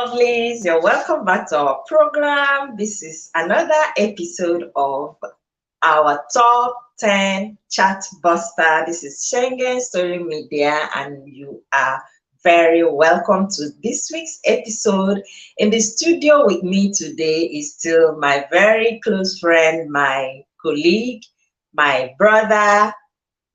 lovelies. You're welcome back to our program. This is another episode of our top 10 chat buster. This is Schengen Story Media, and you are very welcome to this week's episode. In the studio with me today is still my very close friend, my colleague, my brother,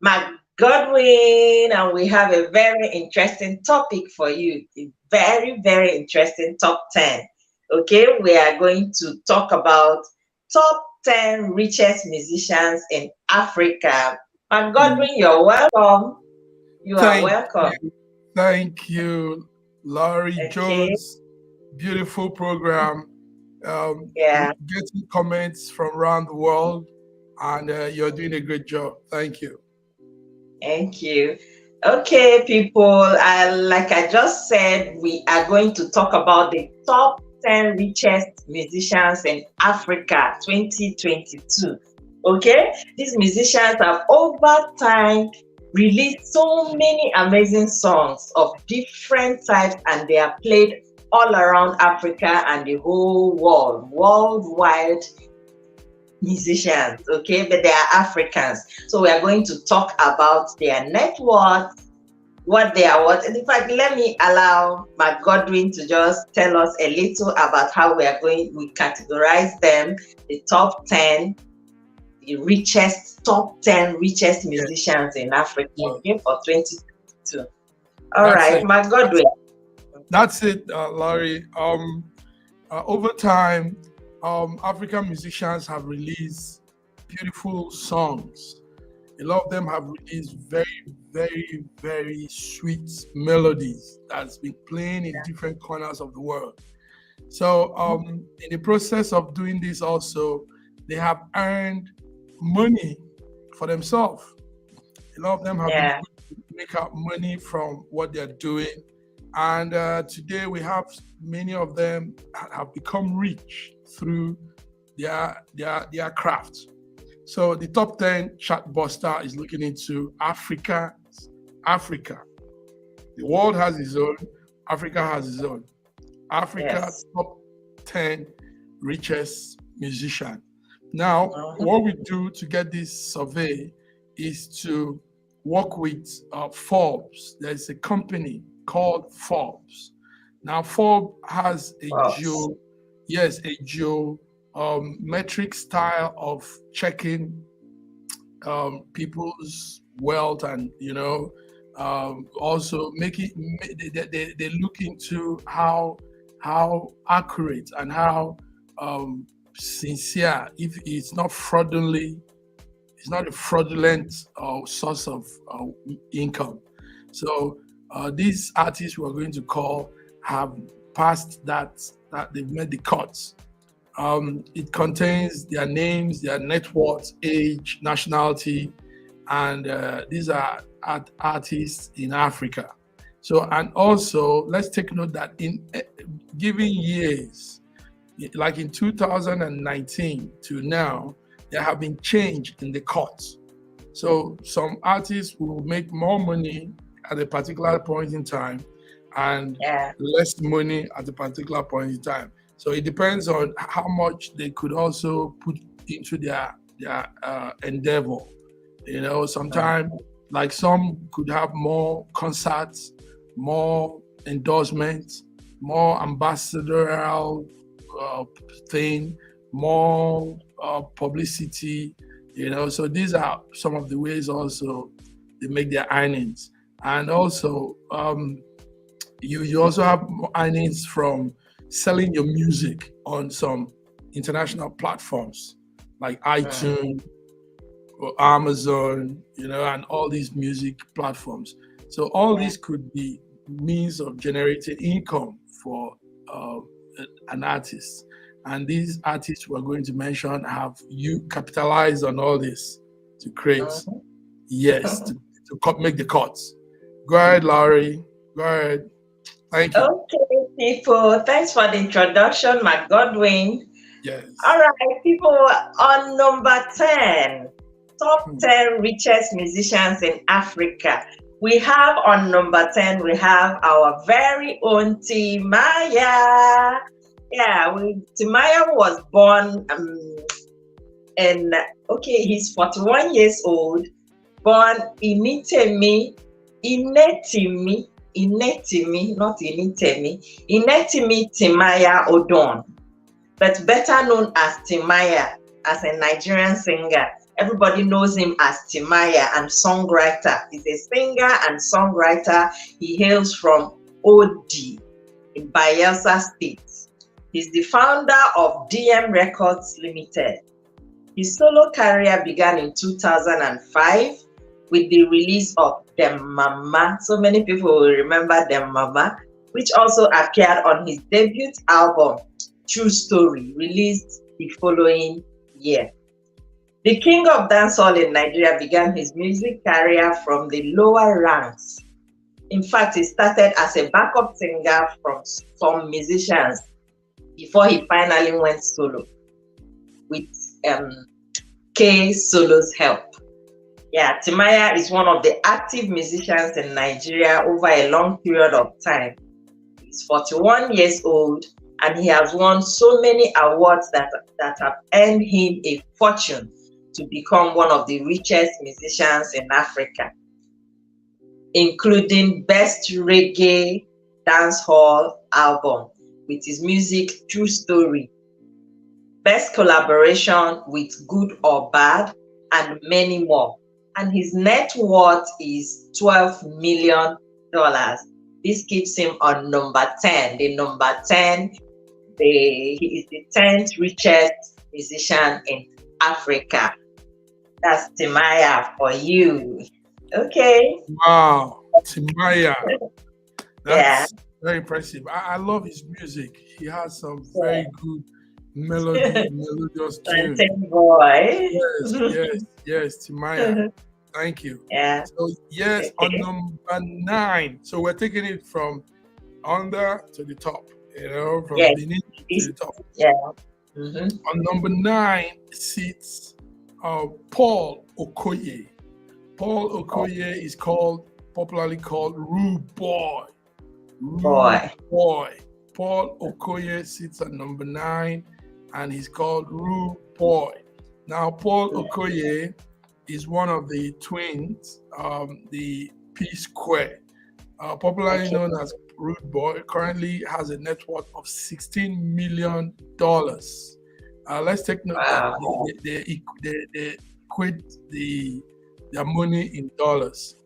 Mark Godwin, and we have a very interesting topic for you. A very, very interesting top 10. Okay, we are going to talk about top 10 richest musicians in Africa. Mark Godwin, you're welcome. You are Thank welcome. thank you, Laurie Okay, Jones. Beautiful program. yeah, Getting comments from around the world, and you're doing a great job. Thank you. thank you. Okay, people, like I just said, we are going to talk about the top 10 richest musicians in Africa 2022. Okay, these musicians have over time released so many amazing songs of different types, and they are played all around Africa and the whole world, worldwide musicians, okay, but they are Africans. So we are going to talk about their net worth, what they are worth. And in fact, let me allow Mark Godwin to just tell us a little about how we categorize them, the top 10, top 10 richest musicians in Africa, okay, for 2022. All That's right, it. Mark Godwin. That's it, Laurie. Over time, African musicians have released beautiful songs. A lot of them have released very, very, very sweet melodies that's been playing in different corners of the world. So, in the process of doing this, also, they have earned money for themselves. A lot of them have been Yeah, able to make out money from what they're doing. And today we have many of them have become rich through their craft. So the top 10 chat buster is looking into Africa. The world has its own, Africa has its own. Africa yes. top 10 richest musician. Now, Mhm. what we do to get this survey is to work with Forbes. There's a company called Forbes. Now, Forbes has a False. geometric style of checking people's wealth, and also they look into how accurate and how sincere, if it's not fraudulently, it's not a fraudulent source of income. So these artists we are going to call have passed that they've made the cuts. It contains their names, their net worth, age, nationality, and these are artists in Africa. So, and also let's take note that in given years, like in 2019 to now, there have been change in the cuts. So some artists will make more money at a particular point in time and Yeah. less money at a particular point in time. So it depends on how much they could also put into their endeavor. Sometimes like some could have more concerts, more endorsements, more ambassadorial thing, more publicity. So these are some of the ways also they make their earnings. And also you also have earnings from selling your music on some international platforms like iTunes or Amazon, and all these music platforms. So all these could be means of generating income for an artist. And these artists we're going to mention have you capitalized on all this to create, to make the cuts. Go ahead, Laurie. Go ahead. Thank you. Okay, people. Thanks for the introduction, Mark Godwin. Yes. All right, people. On number 10, top 10 richest musicians in Africa. We have on number 10, we have our very own Timaya. Yeah, Timaya was born and okay, he's 41 years old, born Initemi, Inetimi, not Initemi, Inetimi Timaya Odon, but better known as Timaya, as a Nigerian singer. Everybody knows him as Timaya and songwriter. He's a singer and songwriter. He hails from Odi in Bayelsa State. He's the founder of DM Records Limited. His solo career began in 2005 with the release of Dem Mama. So many people will remember Dem Mama, which also appeared on his debut album, True Story, released the following year. The king of dancehall in Nigeria began his music career from the lower ranks. In fact, he started as a backup singer from some musicians before he finally went solo with K Solo's help. Yeah, Timaya is one of the active musicians in Nigeria over a long period of time. He's 41 years old and he has won so many awards that have earned him a fortune to become one of the richest musicians in Africa, including Best Reggae Dancehall Album with his music True Story, Best Collaboration with Good or Bad, and many more. And his net worth is $12 million. This keeps him on number 10. The number 10, he is the 10th richest musician in Africa. That's Timaya for you. Okay. Wow, Timaya. That's very impressive. I love his music. He has some very good melodious tunes. Boy. Yes, Timaya. Thank you. Yeah. So yes, on number 9. So we're taking it from under to the top. From beneath to the top. Yeah. On number 9 sits Paul Okoye. Paul Okoye is popularly called Rude Boy. Paul Okoye sits at number 9 and he's called Rude Boy. Now, Paul Okoye is one of the twins, the P Square, popularly known as Rude Boy, currently has a net worth of $16 million. Let's take note that they equate their money in dollars.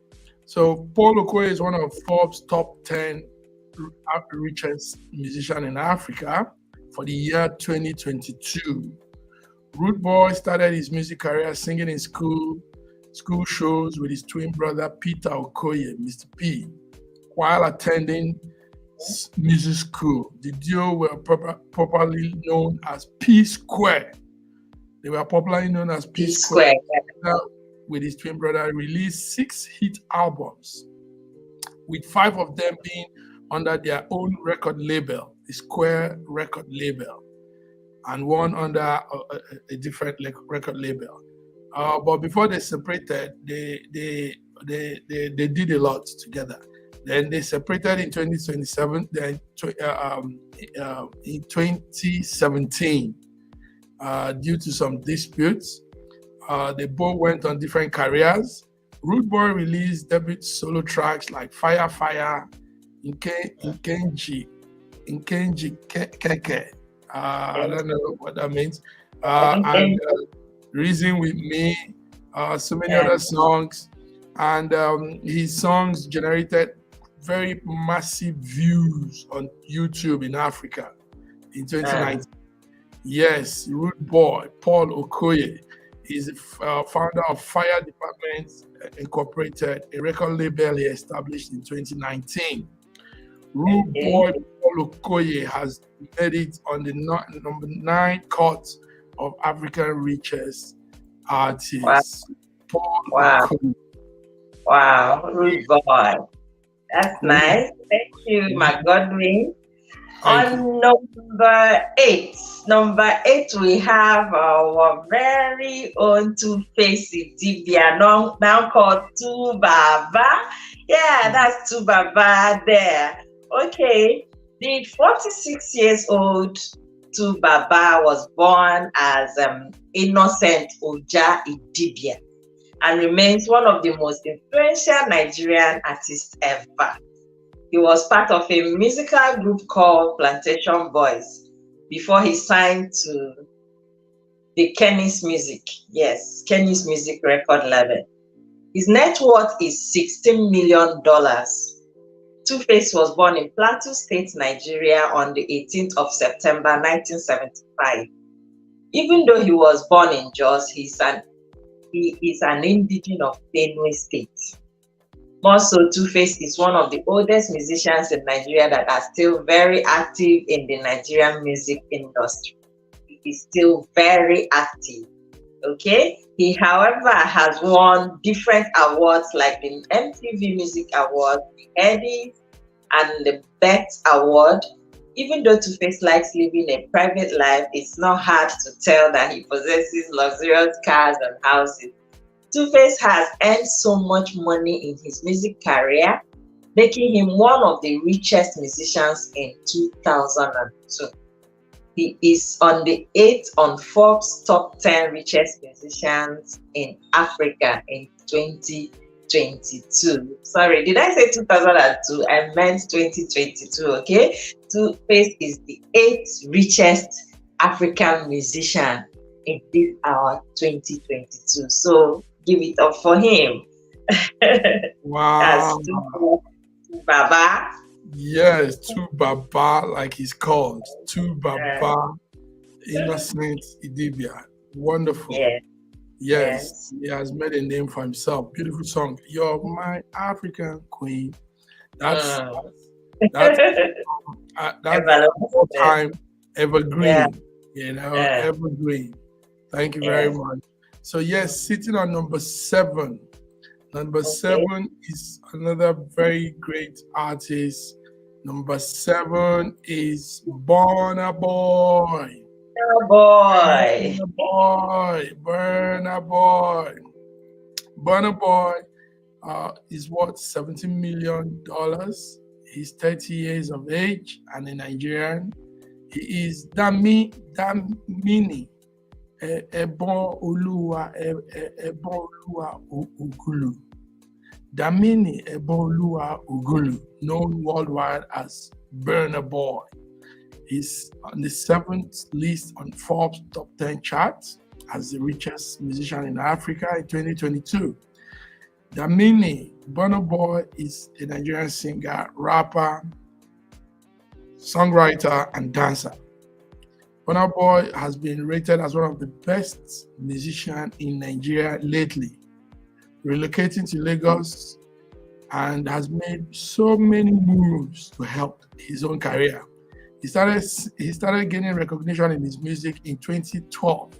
So Paul Okoye is one of Forbes' top 10 richest musicians in Africa for the year 2022. Rude Boy started his music career singing in school shows with his twin brother Peter Okoye, Mr. P, while attending music school. The duo were properly known as P Square. They were popularly known as P Square. With his twin brother, released 6 hit albums, with 5 of them being under their own record label, the Square record label, and one under a different record label. But before they separated, they did a lot together. Then they separated in 2017. Then in 2017, due to some disputes, they both went on different careers. Rude Boy released debut solo tracks like Fire Fire, Nkenji Keke. I don't know what that means. And Reason With Me, so many other songs. And his songs generated very massive views on YouTube in Africa in 2019. Yes, Rude Boy, Paul Okoye, is the founder of Fire Department Incorporated, a record label he established in 2019. Rude Boy Paul Okoye has made it on the number 9 court of African richest artists. Wow. Wow, Rude Boy. That's nice. Thank you, Godwin. Thank you. On number eight, we have our very own Two-Face Idibia, now called Two Baba. Yeah, that's Two Baba there. Okay, the 46 years old Two Baba was born as Innocent Oja Idibia and remains one of the most influential Nigerian artists ever. He was part of a musical group called Plantation Boys before he signed to the Kenny's Music. Yes, Kenny's Music record label. His net worth is $16 million. Two-Face was born in Plateau State, Nigeria on the 18th of September 1975. Even though he was born in Jos, he is an indigene of Benue State. More so, Two-Face is one of the oldest musicians in Nigeria that are still very active in the Nigerian music industry. He is still very active. Okay. He, however, has won different awards like the MTV Music Award, the Eddies, and the BET Award. Even though Two-Face likes living a private life, it's not hard to tell that he possesses luxurious cars and houses. Two-Face has earned so much money in his music career, making him one of the richest musicians in 2002. He is on the 8th on Forbes top 10 richest musicians in Africa in 2022. Sorry, did I say 2002? I meant 2022, okay? Two-Face is the 8th richest African musician in this our 2022. So give it up for him. That's Wow. Two Baba. Yes, Two Baba, like he's called. Two Baba, Innocent Idibia. Wonderful. Yes, Yes, yes. he has made a name for himself. Beautiful song. You're my African queen. That's Mm. that's that's all Everlasting. time evergreen. Yeah. Yeah. Evergreen. Thank you very Yes. much. So yes, sitting on number 7. Number Okay. 7 is another very great artist. Number 7 is Burna Boy. Oh boy. Burna Boy. Burna Boy. Burna Boy is worth $17 million. He's 30 years of age and a Nigerian. He is Damini Ebon Oluwa Ugulu. Damini Ebon Oluwa Ugulu, known worldwide as Burna Boy. He's on the 7th list on Forbes top 10 charts as the richest musician in Africa in 2022. Damini Burna Boy is a Nigerian singer, rapper, songwriter, and dancer. Burna Boy has been rated as one of the best musicians in Nigeria lately, relocating to Lagos, and has made so many moves to help his own career. He started gaining recognition in his music in 2012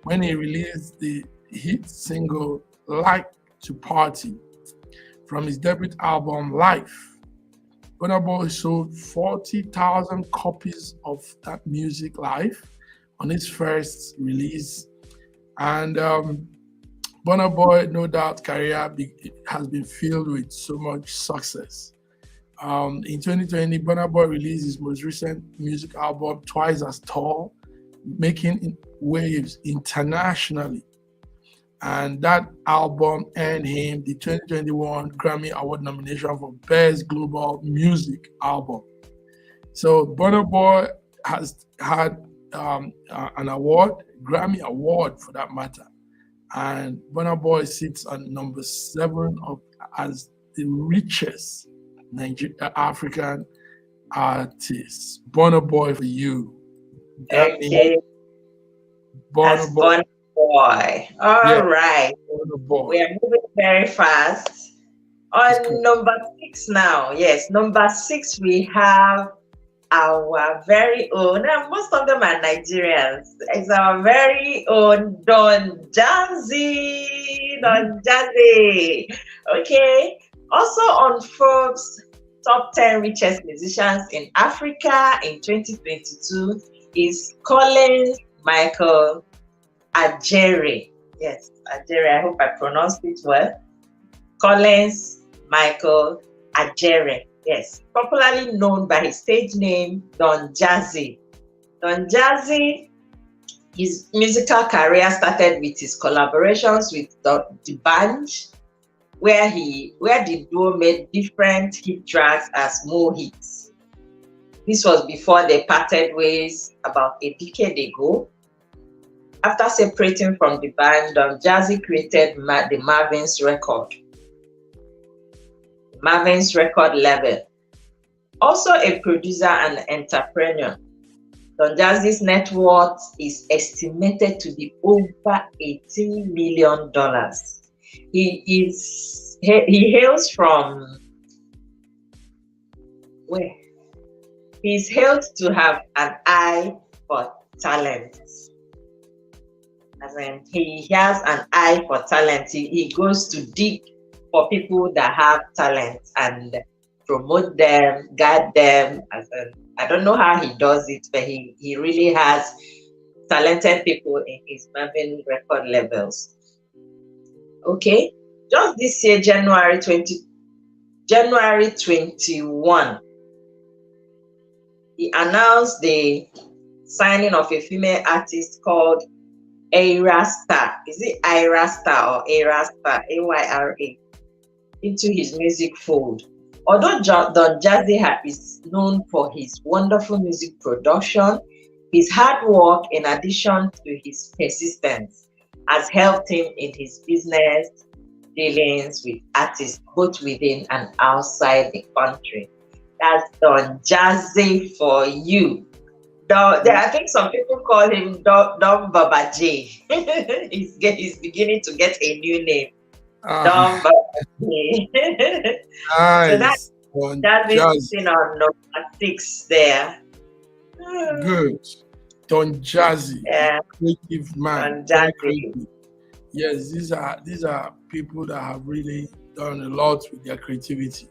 when he released the hit single Like to Party from his debut album Life. Burna Boy sold 40,000 copies of that music Life on his first release. And Burna Boy, no doubt, career has been filled with so much success. In 2020, Burna Boy released his most recent music album, Twice as Tall, making waves internationally. And that album earned him the 2021 Grammy Award nomination for Best Global Music Album. So Burna Boy has had an award, Grammy Award for that matter. And Burna Boy sits on number 7 as the richest African artist. Burna Boy for you. Okay. Burna As Boy. Burna Boy. All right. Burna Boy. We are moving very fast. On number 6 now. Yes, number 6 we have our very own, and most of them are Nigerians. It's our very own Don Jazzy. Don Jazzy. Okay. Also on Forbes top 10 richest musicians in Africa in 2022 is Collins Michael Ajere. Yes, Ajere, I hope I pronounced it well. Collins Michael Ajere. Yes, popularly known by his stage name Don Jazzy. Don Jazzy, his musical career started with his collaborations with the band, where the duo made different hit tracks as more hits. This was before they parted ways about a decade ago. After separating from the band, Don Jazzy created the Marvin's record label. Also a producer and entrepreneur, Don Jazzy's net worth is estimated to be over $18 million. He hails from where? He's hailed to have an eye for talent. As in, he has an eye for talent. He goes to dig for people that have talent and promote them, guide them. I don't know how he does it, but he really has talented people in his Marvin record labels. Okay, just this year, January 21, he announced the signing of a female artist called Ayra Star. Is it Ayra Star or Ayra Star? Ayra, into his music fold. Although Don Jazzy is known for his wonderful music production, his hard work, in addition to his persistence, has helped him in his business dealings with artists both within and outside the country. That's Don Jazzy for you. I think some people call him Don Baba J. he's beginning to get a new name. Don Baba J. Nice. So that's sitting on number 6 there. Good. Don Jazzy, yeah. Creative man. Don Jazzy. Yes, these are people that have really done a lot with their creativity.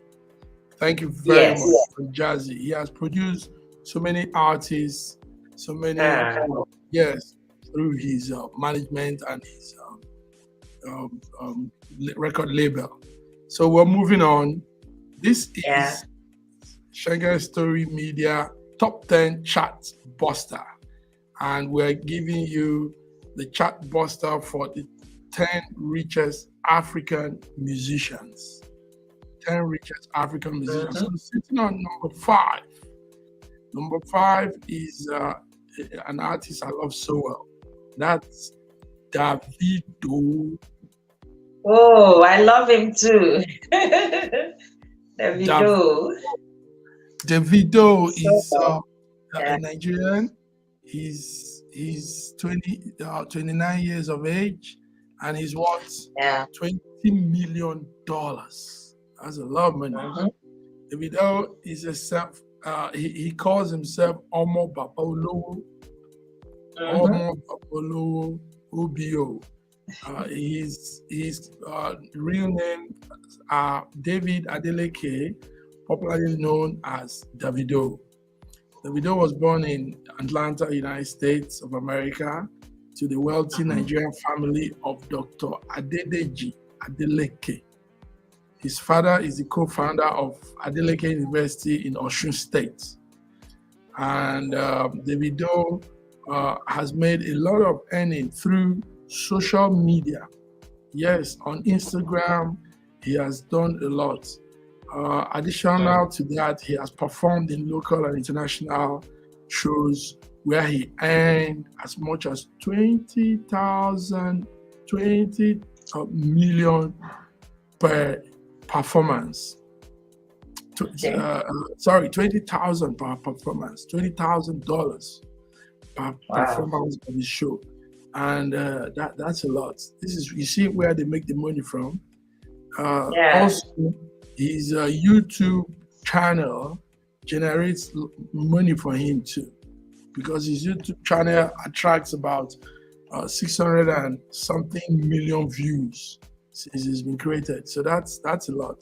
Thank you very much, Don Jazzy. He has produced so many artists, so many through his management and his record label. So we're moving on. This is Schengen Story Media Top 10 Chart Buster, and we're giving you the chart buster for the 10 richest African musicians. 10 richest African musicians. So sitting on number 5. Number 5 is an artist I love so well. That's Davido. Oh, I love him too. Davido is a Nigerian. He's 29 years of age, and he's worth $20 million. That's a lot of money. Davido is he calls himself Omo Babolo. Omo Babolo Obio. His real name David Adeleke, popularly known as Davido. Davido was born in Atlanta, United States of America, to the wealthy Nigerian family of Dr. Adedeji Adeleke. His father is the co-founder of Adeleke University in Osun State. And Davido has made a lot of earning through social media. Yes, on Instagram, he has done a lot. Additional to that, he has performed in local and international shows where he earned as much as 20 million per performance. 20,000 per performance, $20,000 per performance of the show. And that's a lot. This is, you see where they make the money from. Also, his YouTube channel generates money for him too, because his YouTube channel attracts about 600 and something million views since it's been created. So that's a lot.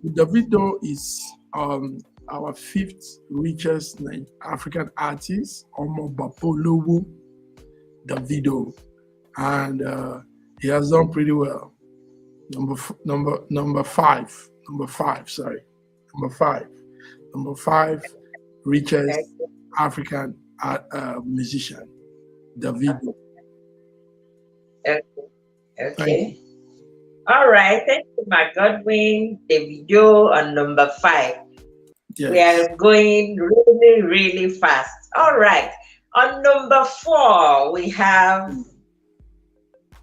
Davido is our fifth richest African artist, Omo Bapolowo Davido, and he has done pretty well. Number five. Sorry, number five richest African musician, Davido. Okay. Thank Okay. you. All right. Thank you, my Godwin. The video on number 5. We Yes. are going really, really fast. All right. On number 4, we have,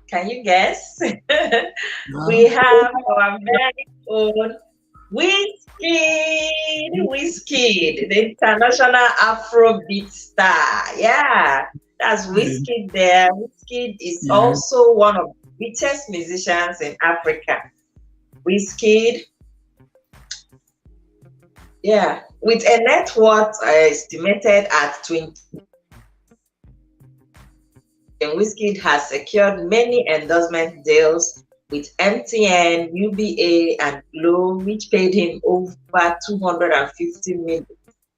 can you guess? We Uh, have our very own Whiskey, the international Afrobeat star. Yeah, that's Whiskey there. Whiskey is yeah. also one of the richest musicians in Africa. Whiskey, yeah, with a net worth estimated at 20. Whiskey has secured many endorsement deals with MTN, UBA, and Glo, which paid him over 250 million,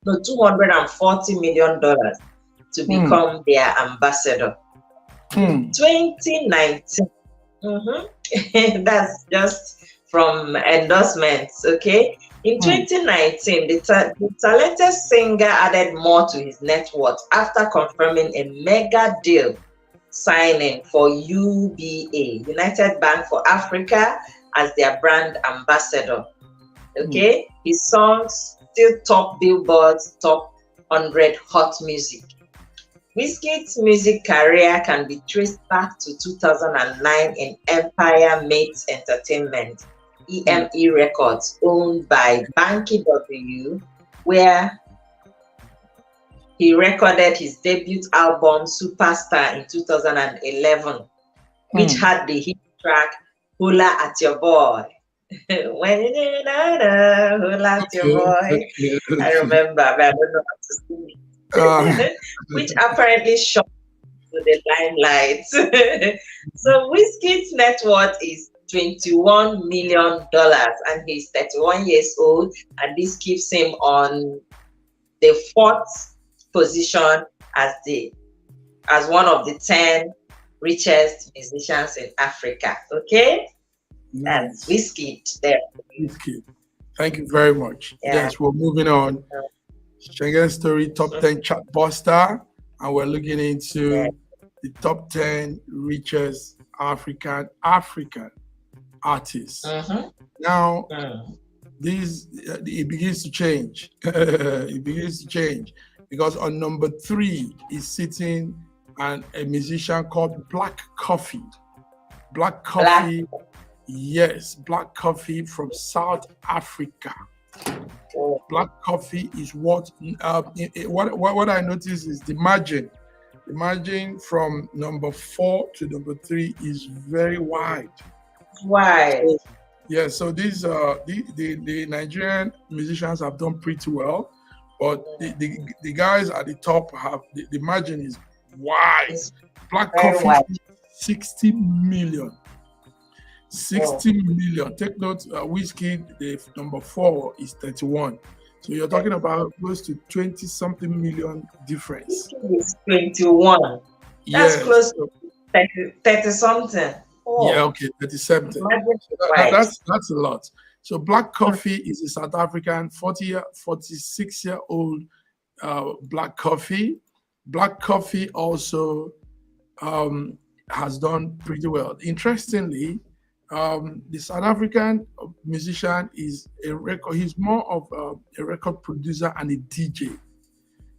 no, $240 million to Hmm. become their ambassador. In Hmm. 2019, that's just from endorsements, okay? In Hmm. 2019, the talented singer added more to his net worth after confirming a mega deal signing for UBA, United Bank for Africa, as their brand ambassador. Okay, his songs still top Billboard's top 100 hot music. Wizkid's music career can be traced back to 2009 in Empire Mates Entertainment, EME Records, owned by Banky W, where he recorded his debut album Superstar in 2011, which had the hit track Holla at Your Boy. When you know, holla at your boy. I remember, but I don't know how to sing Uh, it. Which apparently shot to the limelight. So Wizkid's net worth is $21 million and he's 31 years old, and this keeps him on the 4th position as one of the 10 richest musicians in Africa. Okay? That's nice. Wizkid there. Whiskey. Thank you very much. Yeah. Yes, we're moving on. Schengen Story Top 10 Chart Buster, and we're looking into the top 10 richest African artists. Now, it begins to change. It begins to change because on number 3 is sitting a musician called Black Coffee. Black Coffee. Yes, Black Coffee from South Africa. Black Coffee is what I notice is the margin. The margin from number 4 to number 3 is very wide. Why? Yeah, so these the Nigerian musicians have done pretty well, but the guys at the top have the margin is wide. Black Coffee wide. 60 million. 60 million. Take note, Whiskey, the number 4 is 31. So you're talking about close to 20 something million difference. It's 21. That's Yes. close to 30 something. Oh. Yeah, okay, 37. So that's a lot. So Black Coffee is a South African 46-year-old Black Coffee. Black Coffee also has done pretty well. Interestingly, the South African musician is he's more of a record producer and a DJ.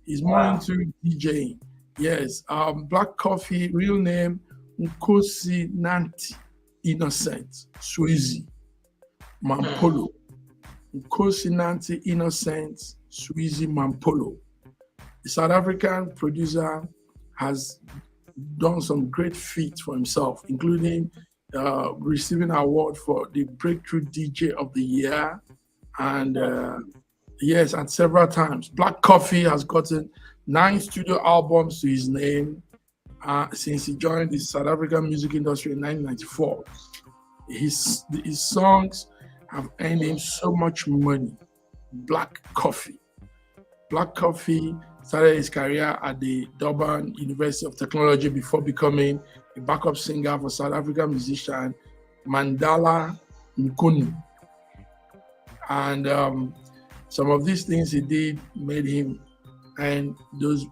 He's more into DJing. Yes. Black Coffee, real name Nkosi Nanti Innocent Swizi Mampolo. Nkosi Nanti Innocent Swizi Mampolo. The South African producer has done some great feats for himself, including receiving an award for the Breakthrough DJ of the Year, and yes, and several times. Black Coffee has gotten 9 studio albums to his name since he joined the South African music industry in 1994. His songs have earned him so much money. Black Coffee. Black Coffee started his career at the Durban University of Technology before becoming a backup singer for South African musician Mandala Nkuni. And some of these things he did made him earn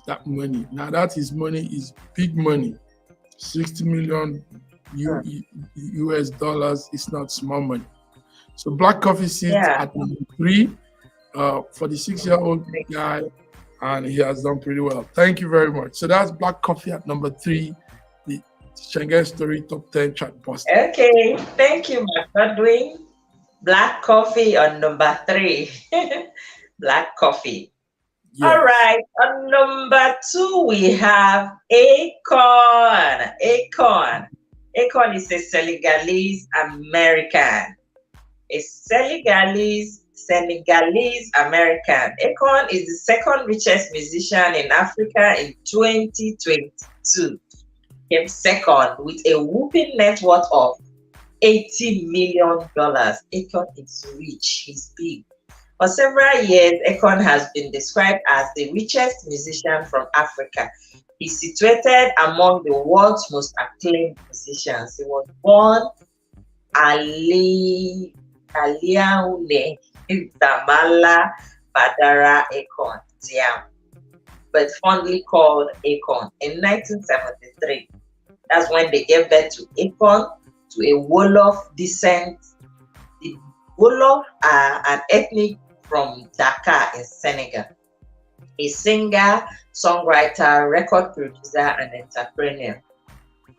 that money. Now that his money is big money. 60 million US dollars is not small money. So Black Coffee sits at number 3 for the 6-year-old guy, and he has done pretty well. Thank you very much. So that's Black Coffee at number 3, the Schengen Story Top 10 Chart Buster. Okay, thank you, Mark Godwin. Black Coffee on number 3. Black Coffee. Yes. All right, on number 2, we have Akon. Akon is a Senegalese American. A Senegalese American. Akon is the second richest musician in Africa in 2022. Came second with a whopping net worth of $80 million. Akon is rich, he's big. For several years, Akon has been described as the richest musician from Africa. He's situated among the world's most acclaimed musicians. He was born Aliaune Damala Badara Akon Diam, but fondly called Akon, in 1973. That's when they gave birth to Akon, to a Wolof descent. The Wolof are an ethnic from Dakar in Senegal. A singer, songwriter, record producer, and entrepreneur.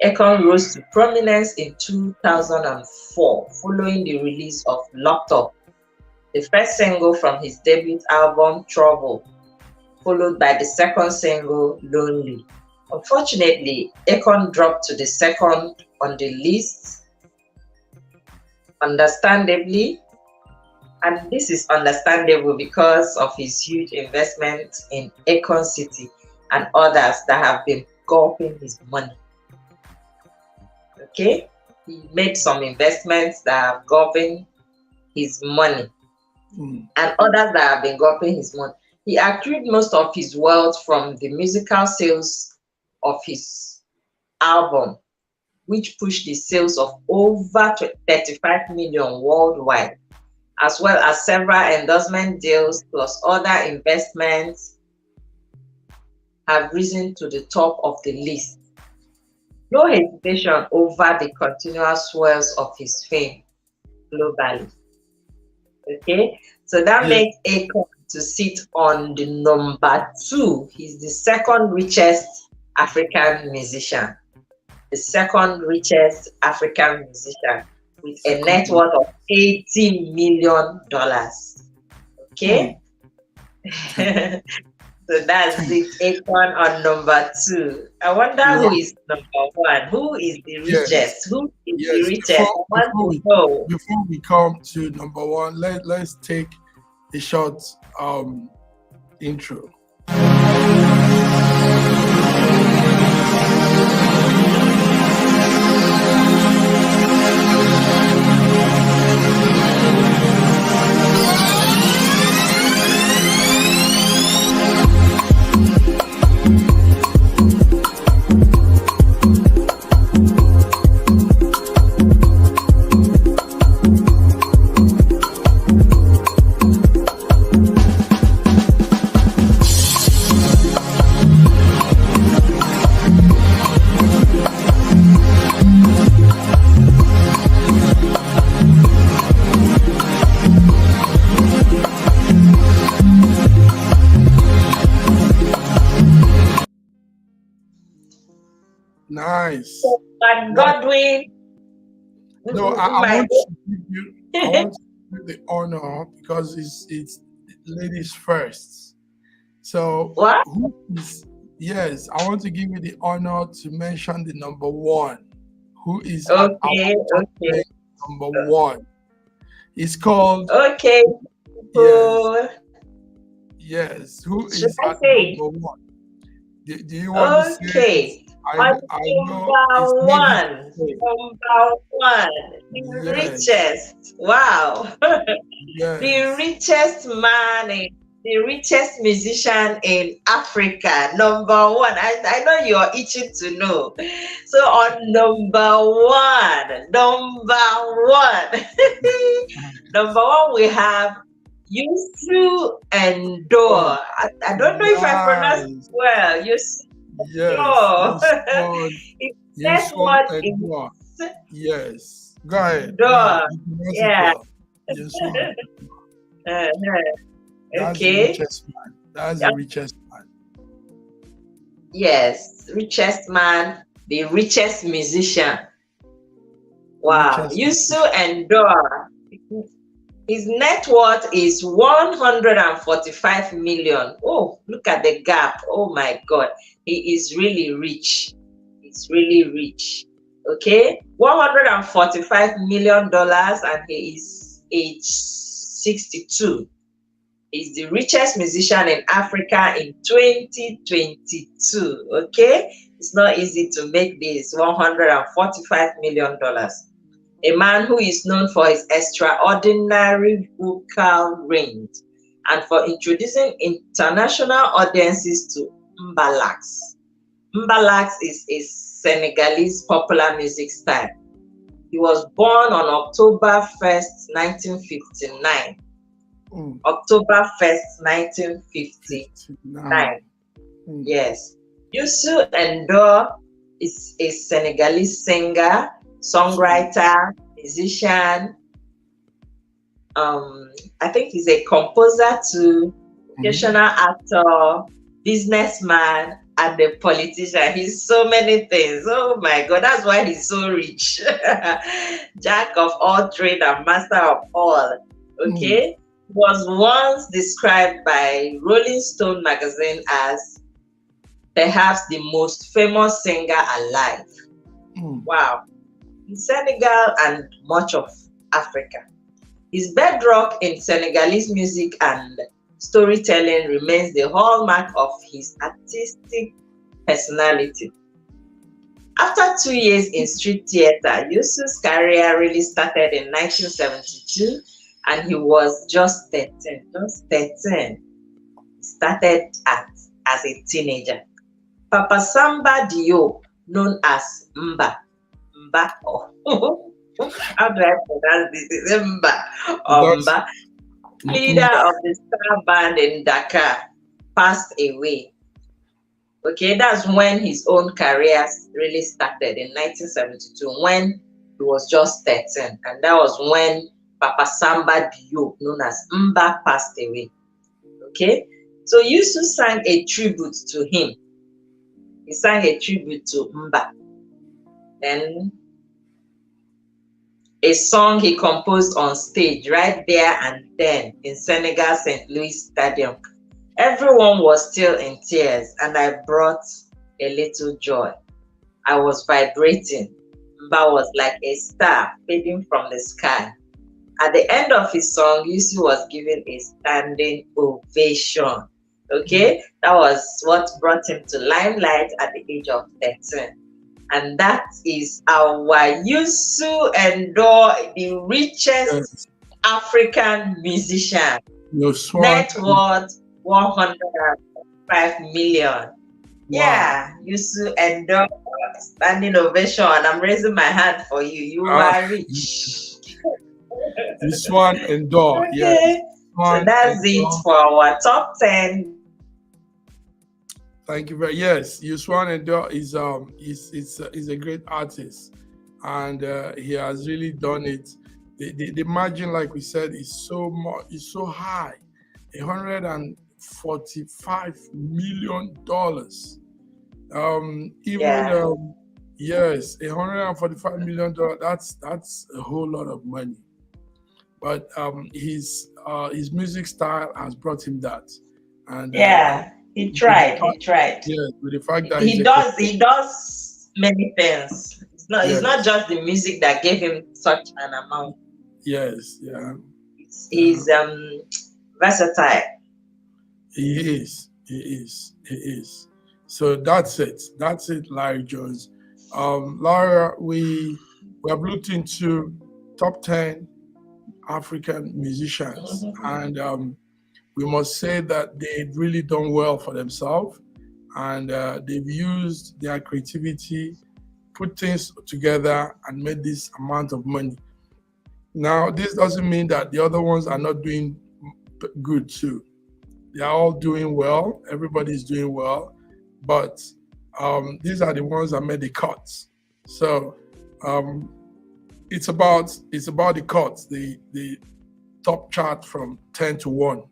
Akon rose to prominence in 2004 following the release of Locked Up, the first single from his debut album Trouble, followed by the second single Lonely. Unfortunately, Akon dropped to the second on the list, understandably, and this is understandable because of his huge investment in Akon City and others that have been gulping his money. Okay, he made some investments that have gulping his money, and others that have been gulping his money. He accrued most of his wealth from the musical sales of his album, which pushed the sales of over 35 million worldwide, as well as several endorsement deals plus other investments have risen to the top of the list. No hesitation over the continuous swells of his fame globally. Okay, so that makes Akon to sit on the number 2. He's the second richest African musician. The second richest African musician with a net worth of $80 million. Okay? So that's it. Akon on number 2. I wonder who is number 1. Who is the richest? Who is the richest? Before we come to number 1, let's take a short intro. Nice. But Godwin. No, I want to give you the honor because it's ladies first. So what? Yes, I want to give you the honor to mention the number 1. Who is number 1? It's called Yes. Who is at number 1? Do you want to say? On I know it's number never the one, same. number one, the Yes, richest. Wow. The yes. richest man in the richest musician in Africa. Number one. I know you're itching to know. So on number one, number one, we have Yusu and Oh, Dor. I don't know if I pronounced it nice. well. Yusu Yes, Dor. you His net swan worth and is more. Yes. Go ahead. Yeah, Dor. you pronounce it Yeah. well. You swan. Uh-huh. That's the Okay. richest man. That's the richest man. Yes, richest man, the richest musician. Wow. Richest Yusu musician. Endor, his net worth is 145 million. Oh, look at the gap. Oh my God. He is really rich. He's really rich. Okay. $145 million and he is age 62. Is the richest musician in Africa in 2022. Okay, it's not easy to make this $145 million. A man who is known for his extraordinary vocal range and for introducing international audiences to mbalax. Mbalax is a Senegalese popular music style. He was born on October 1st, 1959. Mm, October 1st, 1959. 59. Mm, Yes. Youssou N'Dour is a Senegalese singer, mm, songwriter, musician. I think he's a composer too, mhm. occasional actor, businessman, and a politician. He's so many things. Oh my God, that's why he's so rich. Jack of all trade and master of all. Mm, Okay. Was once described by Rolling Stone magazine as perhaps the most famous singer alive. mm. Wow. In Senegal and much of Africa. His bedrock in Senegalese music and storytelling remains the hallmark of his artistic personality. After 2 years in street theater, Yusuf's career really started in 1972 and he was just 13. Just 13. He started as a teenager. Papa Samba Diop, known as Mba. Mba. Oh. How do I pronounce this? Is it Mba or That's Mba? Leader Mba. of the star band in Dakar, passed away. Okay, that's when his own career really started in 1972 when he was just 13. And that was when Papa Samba Diop, known as Mba, passed away. Okay, so Yusuf sang a tribute to him. He sang a tribute to Mba. Then a song he composed on stage right there and then in Senegal St. Louis Stadium. Everyone was still in tears, and I brought a little joy. I was vibrating. Mba was like a star fading from the sky. At the end of his song, Yusu was given a standing ovation. Mm, Okay, that was what brought him to limelight at the age of 13. And that is our Yusu N'Dour, the richest yes. African musician. Your swan. Net worth 105 million. Wow. Yeah, Yusu N'Dour, standing ovation. I'm raising my hand for you. You Ah, are rich. you swan and door. Yes. Okay, so Swan that's and it door. for our top 10. Thank you very. Yes, Yuswan Endo is a great artist, and he has really done it. The margin, like we said, is so much, is so high, $145 million. Even Yeah, yes, $145 million. That's a whole lot of money. But his music style has brought him that, and yeah, he with the tried, he fact, tried. yes, with the fact that he's He a does, composer. he does many things. It's not Yes, just the music that gave him such an amount. yes, yeah, yeah. He's versatile. He is, he is, he is. So that's it. That's it, Larry Jones. Laura, we have looked into top 10 African musicians, and we must say that they've really done well for themselves, and they've used their creativity, put things together, and made this amount of money. Now, this doesn't mean that the other ones are not doing good too. They are all doing well. Everybody's doing well, but these are the ones that made the cuts. So um, it's about the cuts, the top chart from 10 to 1.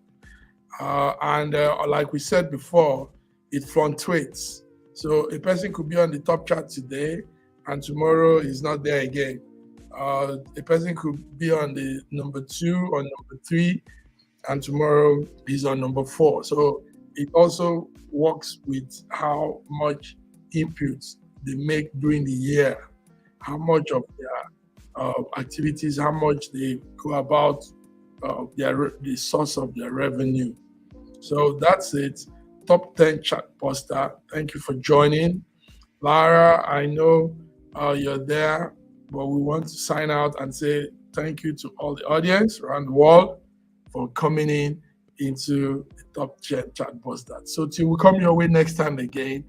And like we said before, it fluctuates. So a person could be on the top chart today, and tomorrow is not there again. A person could be on the number 2 or number 3, and tomorrow he's on number 4. So it also works with how much inputs they make during the year, how much of their activities, how much they go about the source of their revenue. So that's it. Top 10 chat poster. Thank you for joining. Lara, I know you're there, but we want to sign out and say thank you to all the audience around the world for coming into the top 10 chat poster. So till we come your way next time again.